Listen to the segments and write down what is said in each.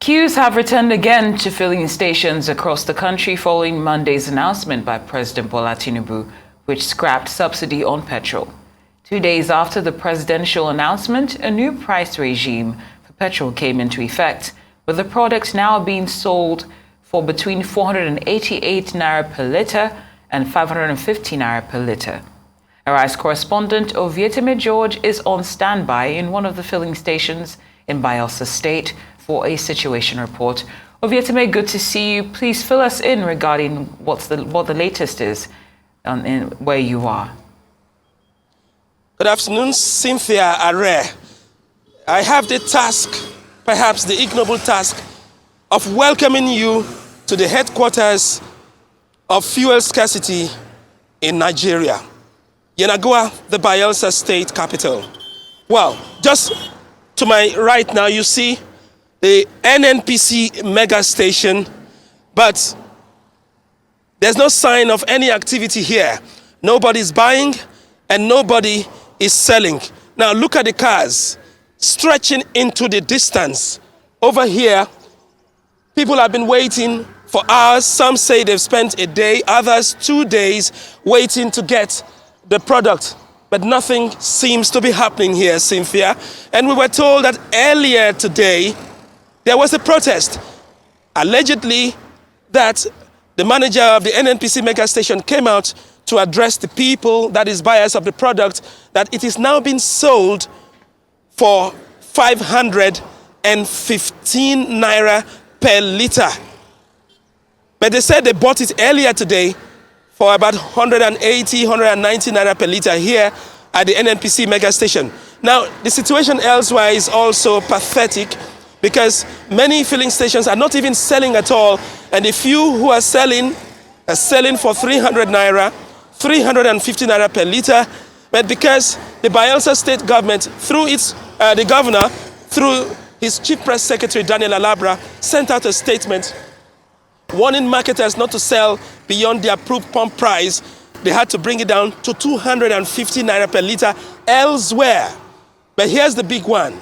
Queues have returned again to filling stations across the country following Monday's announcement by President Bola Tinubu, which scrapped subsidy on petrol. 2 days after the presidential announcement, a new price regime for petrol came into effect, with the product now being sold for between 488 naira per litre and 550 naira per litre. Arise correspondent Ovieteme George is on standby in one of the filling stations in Bayelsa State for a situation report. Ovieteme, good to see you. Please fill us in regarding what the latest is in where you are. Good afternoon, Cynthia Are. I have the task, perhaps the ignoble task, of welcoming you to the headquarters of fuel scarcity in Nigeria, Yenagoa, the Bayelsa state capital. Well, just to my right now, you see the NNPC mega station, but there's no sign of any activity here. Nobody's buying and nobody is selling. Now look at the cars stretching into the distance. Over here, people have been waiting for hours. Some say they've spent a day, others 2 days waiting to get the product. But nothing seems to be happening here, Cynthia. And we were told that earlier today, there was a protest, allegedly that the manager of the NNPC mega station came out to address the people, that is buyers of the product, that it is now being sold for 515 naira per litre. But they said they bought it earlier today for about 180, 190 naira per litre here at the NNPC mega station. Now, the situation elsewhere is also pathetic because many filling stations are not even selling at all, and the few who are selling for 300 naira, 350 naira per litre. But because the Bayelsa state government, through the governor, through his chief press secretary, Daniel Alabra, sent out a statement warning marketers not to sell beyond the approved pump price, they had to bring it down to 250 naira per litre elsewhere. But here's the big one,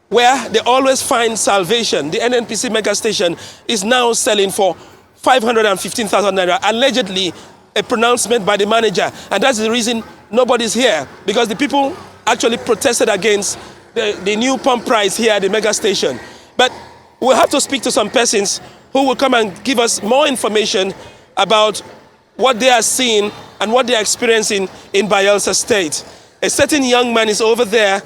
where they always find salvation. The NNPC mega station is now selling for 515,000 naira, allegedly a pronouncement by the manager. And that's the reason nobody's here, because the people actually protested against the new pump price here at the mega station. But we'll have to speak to some persons who will come and give us more information about what they are seeing and what they are experiencing in Bayelsa State. A certain young man is over there,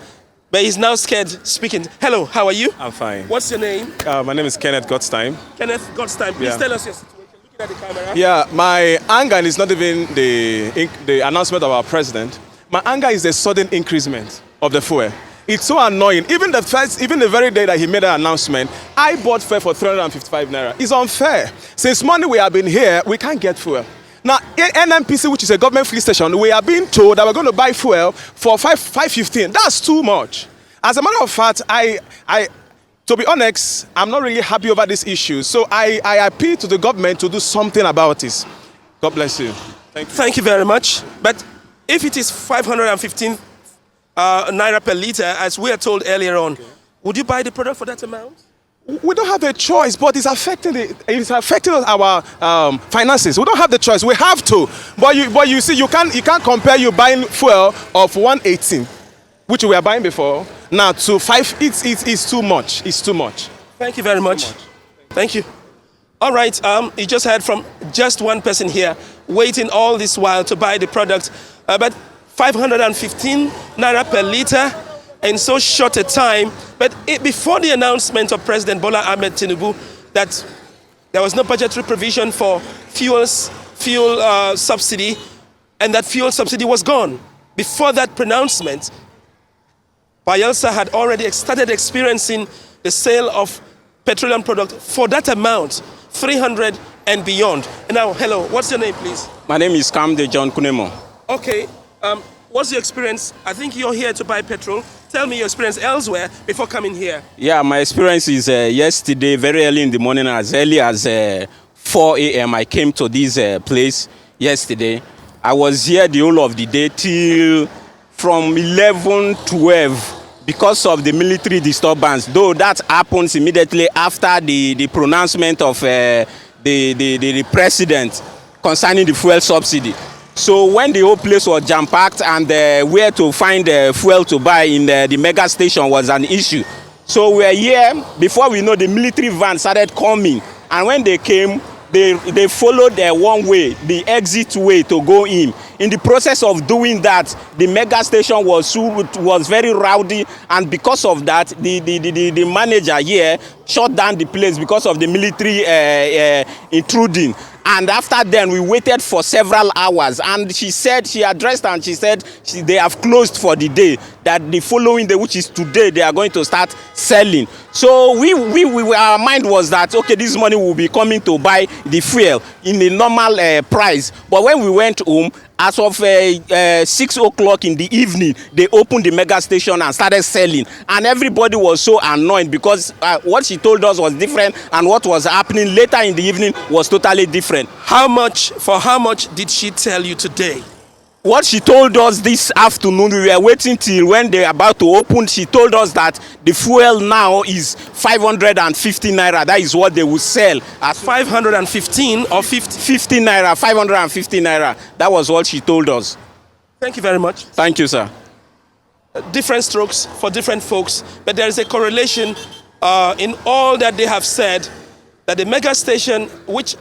but he's now scared speaking. Hello, how are you? I'm fine. What's your name? My name is Kenneth Godstein. Kenneth Godstein, please tell us your situation. Looking at the camera. Yeah, my anger is not even the announcement of our president. My anger is the sudden increasement of the fuel. It's so annoying. Even the very day that he made an announcement, I bought fuel for 355 naira. It's unfair. Since morning we have been here, we can't get fuel. Now, NNPC, which is a government fuel station, we are being told that we're going to buy fuel for 515. That's too much. As a matter of fact, to be honest, I'm not really happy over this issue. So I appeal to the government to do something about this. God bless you. Thank you. Thank you very much. But if it is 515 naira per litre, as we are told earlier on, would you buy the product for that amount? We don't have a choice, but it's affecting our finances. We don't have the choice. We have to. But you see, you can't compare you buying fuel of 118, which we were buying before, now to 5. It's too much. It's too much. Thank you very much. Thank you. All right. You just heard from just one person here, waiting all this while to buy the product, but 515 naira per litre in so short a time. But before the announcement of President Bola Ahmed Tinubu that there was no budgetary provision for fuel subsidy, and that fuel subsidy was gone. Before that pronouncement, Bayelsa had already started experiencing the sale of petroleum product for that amount, 300 and beyond. And now, hello, what's your name, please? My name is Kamde John Kunemo. Okay. What's your experience? I think you're here to buy petrol. Tell me your experience elsewhere before coming here. Yeah, my experience is yesterday, very early in the morning, as early as 4 a.m. I came to this place yesterday. I was here the whole of the day till from 11, 12. because of the military disturbance, though that happens immediately after the pronouncement of the president concerning the fuel subsidy. So when the whole place was jam-packed and where to find fuel to buy in the mega station was an issue. So we're here, before we know, the military van started coming, and when they came, they followed one way, the exit way to go in. In the process of doing that, the mega station was very rowdy, and because of that, the manager here shut down the place because of the military intruding. And after then, we waited for several hours, and she addressed and she said they have closed for the day, that the following day, which is today, they are going to start selling. So our mind was that, okay, this money will be coming to buy the fuel in a normal price. But when we went home, as of 6 o'clock in the evening, they opened the mega station and started selling. And everybody was so annoyed because what she told us was different, and what was happening later in the evening was totally different. How much did she tell you today? What she told us this afternoon, we were waiting till when they were about to open. She told us that the fuel now is 550 naira. That is what they will sell. At 515 or 50? 50 naira, 550 naira. That was what she told us. Thank you very much. Thank you, sir. Different strokes for different folks, but there is a correlation in all that they have said, that the mega station, which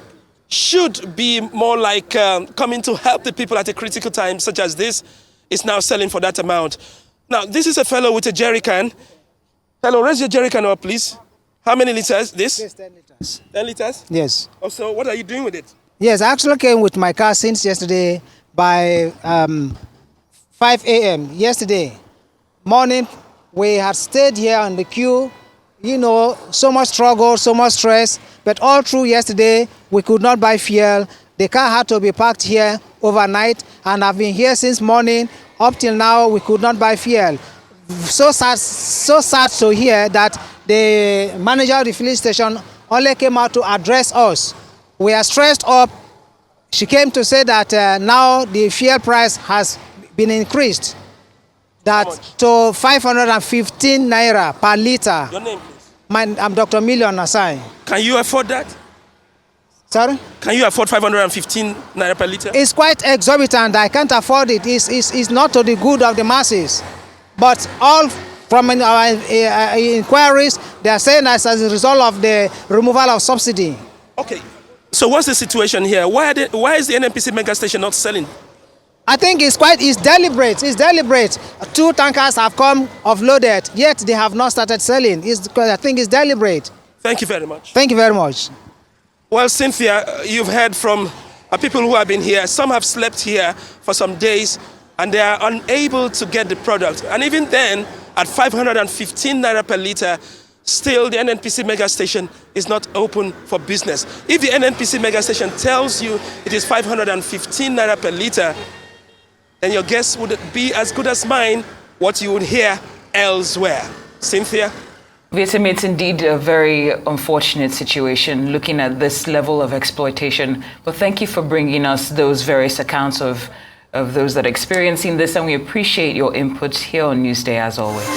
should be more like coming to help the people at a critical time such as this, is now selling for that amount. Now, this is a fellow with a jerry can. Hello, raise your jerry can up, please. How many liters? This? Yes, 10 liters. 10 liters? Yes. Oh, so what are you doing with it? Yes, I actually came with my car since yesterday by 5 a.m. yesterday morning. We had stayed here on the queue, you know, so much struggle, so much stress, but all through yesterday, we could not buy fuel. The car had to be parked here overnight, and I've been here since morning. Up till now, we could not buy fuel. So sad to hear that the manager of the filling station only came out to address us. We are stressed up. She came to say that now the fuel price has been increased, that to 515 naira per liter. Your name, please. I'm Dr. Million Asai. Can you afford that? Sorry? Can you afford 515 naira per liter? It's quite exorbitant. I can't afford it. It's not to the good of the masses. But all from our inquiries, they are saying as a result of the removal of subsidy. Okay. So what's the situation here? Why is the NNPC mega station not selling? I think it's deliberate. It's deliberate. 2 tankers have come offloaded, yet they have not started selling. I think it's deliberate. Thank you very much. Thank you very much. Well, Cynthia, you've heard from people who have been here. Some have slept here for some days, and they are unable to get the product. And even then, at 515 naira per liter, still the NNPC mega station is not open for business. If the NNPC mega station tells you it is 515 naira per liter, then your guess would be as good as mine what you would hear elsewhere. Cynthia? Ovieteme, it's indeed a very unfortunate situation looking at this level of exploitation. But thank you for bringing us those various accounts of those that are experiencing this, and we appreciate your input here on Newsday as always.